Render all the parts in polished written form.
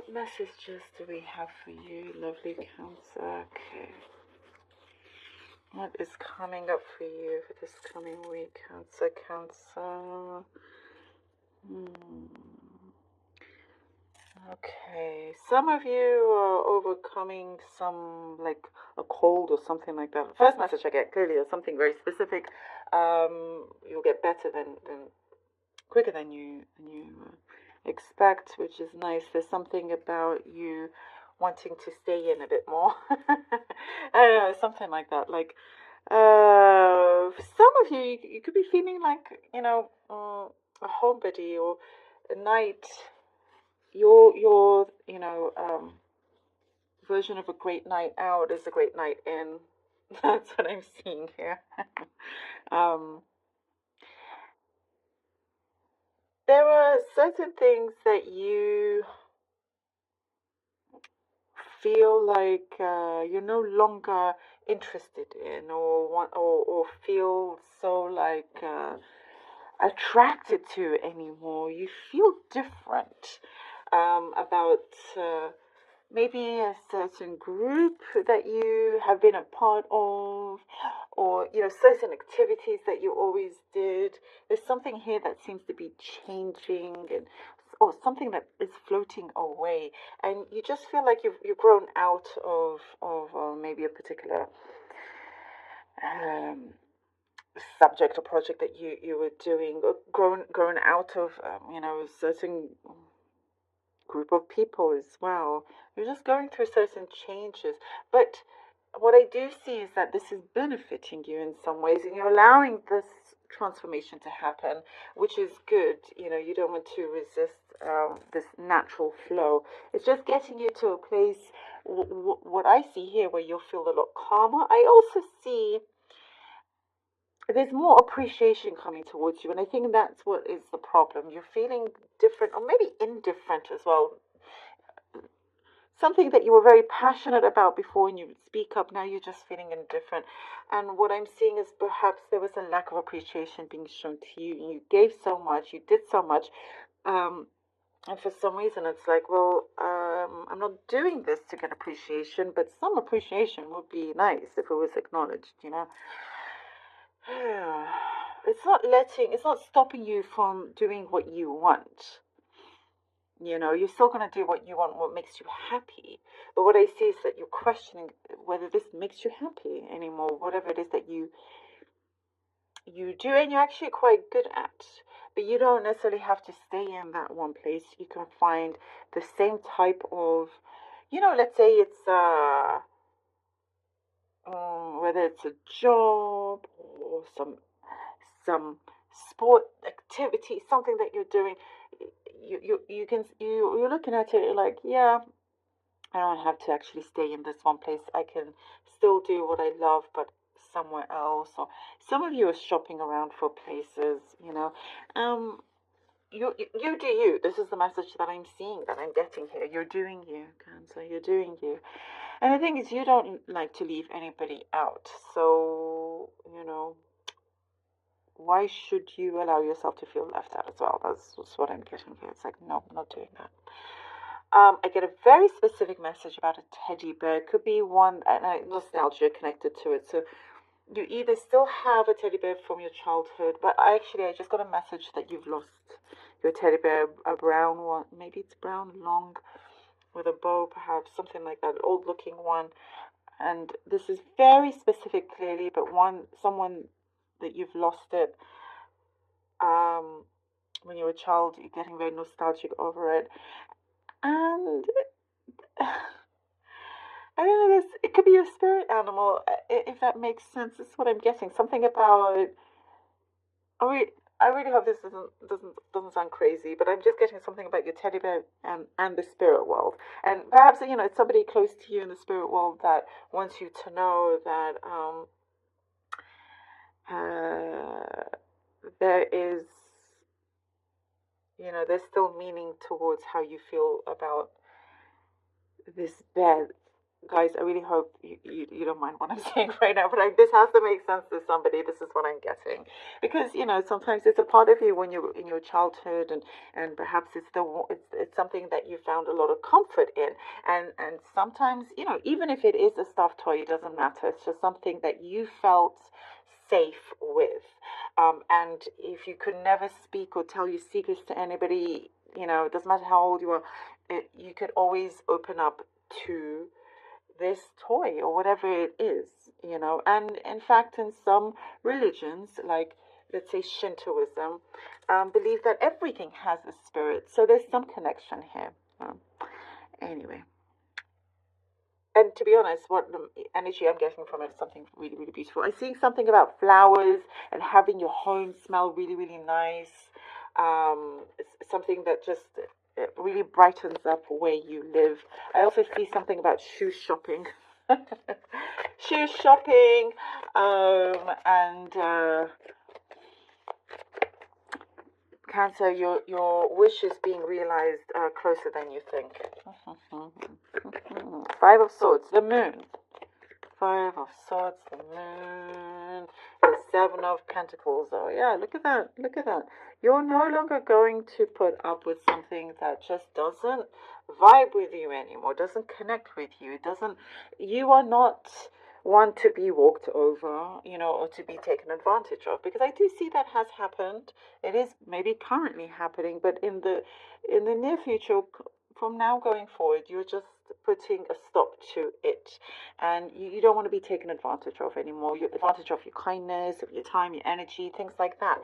What messages do we have for you, lovely Cancer? Okay. What is coming up for you for this coming week, Cancer? Cancer. Okay. Some of you are overcoming some, like a cold or something like that. First message I get clearly is something very specific. You'll get better than quicker than you expect, which is nice. There's something about you wanting to stay in a bit more. I don't know, something like that. Like, some of you, you could be feeling like, a homebody or a night. Your version of a great night out is a great night in. That's what I'm seeing here. There are certain things that you feel like you're no longer interested in, or want, or feel so like attracted to anymore. You feel different about maybe a certain group that you have been a part of, or certain activities that you always did. There's something here that seems to be changing, and or something that is floating away, and you just feel like you've grown out of maybe a particular subject or project that you were doing, or grown out of a certain group of people as well. You're just going through certain changes, but what I do see is that this is benefiting you in some ways, and you're allowing this transformation to happen, which is good. You don't want to resist this natural flow. It's just getting you to a place, what I see here, where you'll feel a lot calmer. I also see there's more appreciation coming towards you, and I think that's what is the problem. You're feeling different, or maybe indifferent as well. Something that you were very passionate about before and you would speak up, now you're just feeling indifferent. And what I'm seeing is perhaps there was a lack of appreciation being shown to you. You gave so much, you did so much, and for some reason it's like, well, I'm not doing this to get appreciation, but some appreciation would be nice if it was acknowledged. It's not stopping you from doing what you want. You're still going to do what you want, what makes you happy. But what I see is that you're questioning whether this makes you happy anymore, whatever it is that you do and you're actually quite good at. But you don't necessarily have to stay in that one place. You can find the same type of, let's say it's whether it's a job or some sport activity, something that you're doing. You're looking at it, you're like, yeah, I don't have to actually stay in this one place. I can still do what I love, but somewhere else. Or some of you are shopping around for places. You do you. This is the message that I'm seeing, that I'm getting here. You're doing you, Cancer. You're doing you. And the thing is, you don't like to leave anybody out. So, why should you allow yourself to feel left out as well? That's what I'm getting here. It's like, no, I'm not doing that. I get a very specific message about a teddy bear. It could be one, and nostalgia connected to it. So you either still have a teddy bear from your childhood, but I just got a message that you've lost your teddy bear, a brown one. Maybe it's brown, long, with a bow, perhaps, something like that, old looking one. And this is very specific, clearly, but someone that you've lost it when you were a child, you're getting very nostalgic over it. And I don't know, it could be your spirit animal, if that makes sense. This is what I'm getting. Something about. I really hope this doesn't sound crazy, but I'm just getting something about your teddy bear and the spirit world, and perhaps it's somebody close to you in the spirit world that wants you to know that there is there's still meaning towards how you feel about this bear guys, I really hope you don't mind what I'm saying right now, but this has to make sense to somebody. This is what I'm getting, because sometimes it's a part of you when you're in your childhood, and perhaps it's something that you found a lot of comfort in, and sometimes even if it is a stuffed toy, it doesn't matter. It's just something that you felt safe with, and if you could never speak or tell your secrets to anybody, it doesn't matter how old you are, you could always open up to this toy or whatever it is, And in fact, in some religions, like let's say Shintoism, believe that everything has a spirit. So there's some connection here. Anyway. And to be honest, what the energy I'm getting from it is something really, really beautiful. I'm seeing something about flowers and having your home smell really, really nice. It's something that just it really brightens up where you live. I also see something about shoe shopping. Shoe shopping, and Cancer, your wish is being realized closer than you think. Five of Swords, the Moon. Five of Swords, the Moon. The Seven of Pentacles. Oh yeah, look at that. Look at that. You're no longer going to put up with something that just doesn't vibe with you anymore, doesn't connect with you. It doesn't. You are not one to be walked over, or to be taken advantage of. Because I do see that has happened. It is maybe currently happening, but in the near future, from now going forward, you're just putting a stop to it, and you don't want to be taken advantage of anymore. You're advantage of your kindness, of your time, your energy, things like that.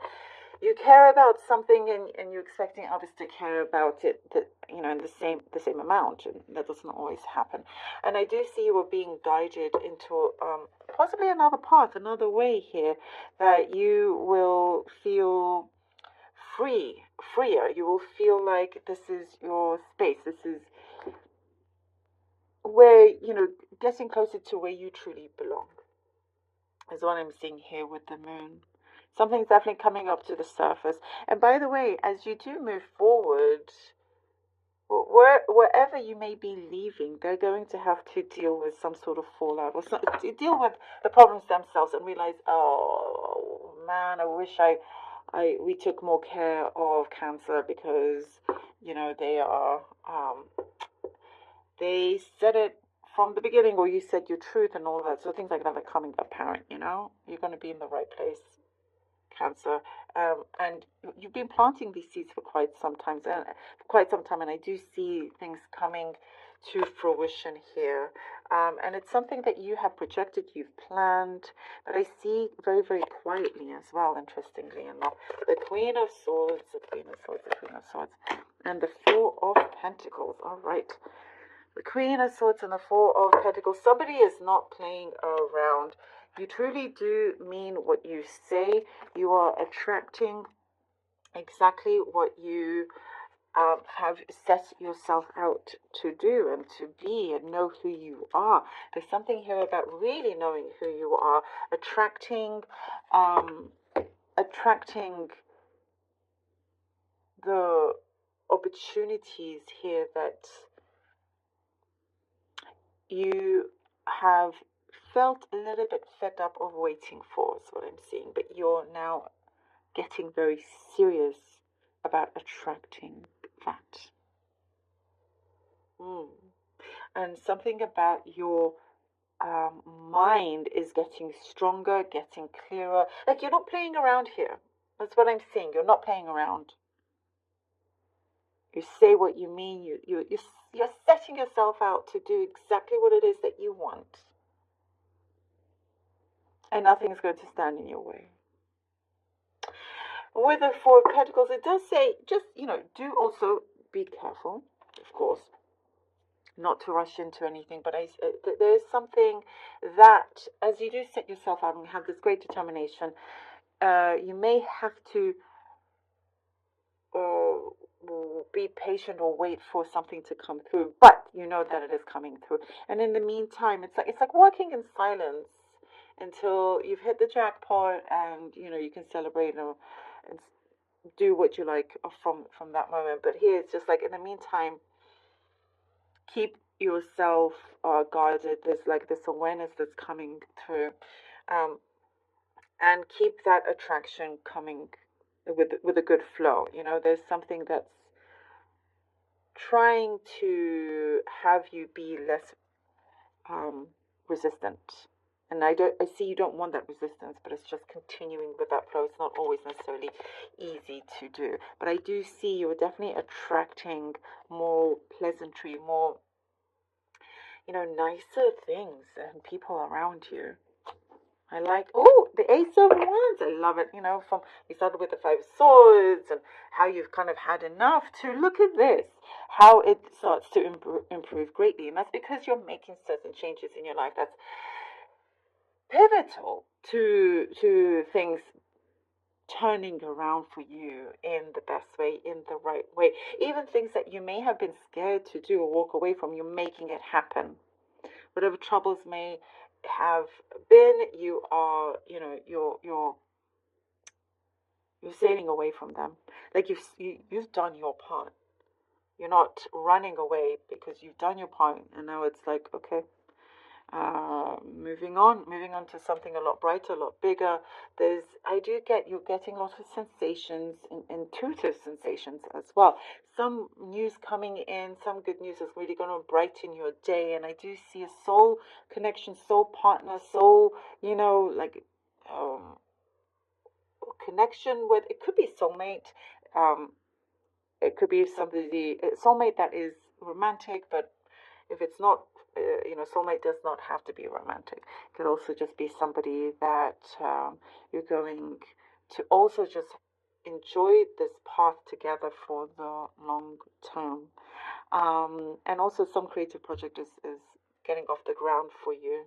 You care about something, and you're expecting others to care about it, that in the same amount, and that doesn't always happen. And I do see you are being guided into possibly another path, another way here, that you will feel freer. You will feel like this is your space. This is where, getting closer to where you truly belong, is what I'm seeing here with the moon. Something's definitely coming up to the surface. And by the way, as you do move forward, wherever you may be leaving, they're going to have to deal with some sort of fallout, or to deal with the problems themselves, and realize, oh man, I wish we took more care of Cancer, because they are they said it from the beginning, or you said your truth and all that. So things like that are coming apparent. You're going to be in the right place, Cancer. And you've been planting these seeds for quite some time, and I do see things coming to fruition here. And it's something that you have projected, you've planned, but I see very, very quietly as well, interestingly enough. The Queen of Swords, the Queen of Swords, the Queen of Swords, and the Four of Pentacles. All right. The Queen of Swords and the Four of Pentacles. Somebody is not playing around. You truly do mean what you say. You are attracting exactly what you have set yourself out to do and to be, and know who you are. There's something here about really knowing who you are, attracting the opportunities here that you have felt a little bit fed up of waiting for, is what I'm seeing. But you're now getting very serious about attracting that. And something about your mind is getting stronger, getting clearer. Like, you're not playing around here. That's what I'm seeing. You're not playing around. You say what you mean. You're setting yourself out to do exactly what it is that you want. And nothing is going to stand in your way. With the Four of Pentacles, it does say, just, do also be careful, of course, not to rush into anything. But there's something that, as you do set yourself out and have this great determination, you may have to be patient or wait for something to come through, but you know that it is coming through. And in the meantime, it's like walking in silence until you've hit the jackpot, and you can celebrate and do what you like from that moment. But here it's just like, in the meantime, keep yourself guarded. There's like this awareness that's coming through, um, and keep that attraction coming with a good flow. There's something that's trying to have you be less um, resistant. And I see you don't want that resistance, but it's just continuing with that flow. It's not always necessarily easy to do. But I do see you're definitely attracting more pleasantry, more, nicer things and people around you. I like, the Ace of Wands. I love it. From you started with the Five of Swords and how you've kind of had enough to look at this, how it starts to improve greatly. And that's because you're making certain changes in your life that's pivotal to things turning around for you in the best way, in the right way. Even things that you may have been scared to do or walk away from, you're making it happen. Whatever troubles may have been, you are, you're sailing away from them. Like you've done your part. You're not running away because you've done your part, and now it's like, okay, moving on to something a lot brighter, a lot bigger. You're getting lots of sensations, intuitive sensations as well. Some news coming in, some good news is really going to brighten your day. And I do see a soul connection, soul partner, soul, like connection with, it could be soulmate. It could be somebody, soulmate that is romantic, but if it's not, soulmate does not have to be romantic. It could also just be somebody that you're going to also just enjoy this path together for the long term. And also some creative project is getting off the ground for you.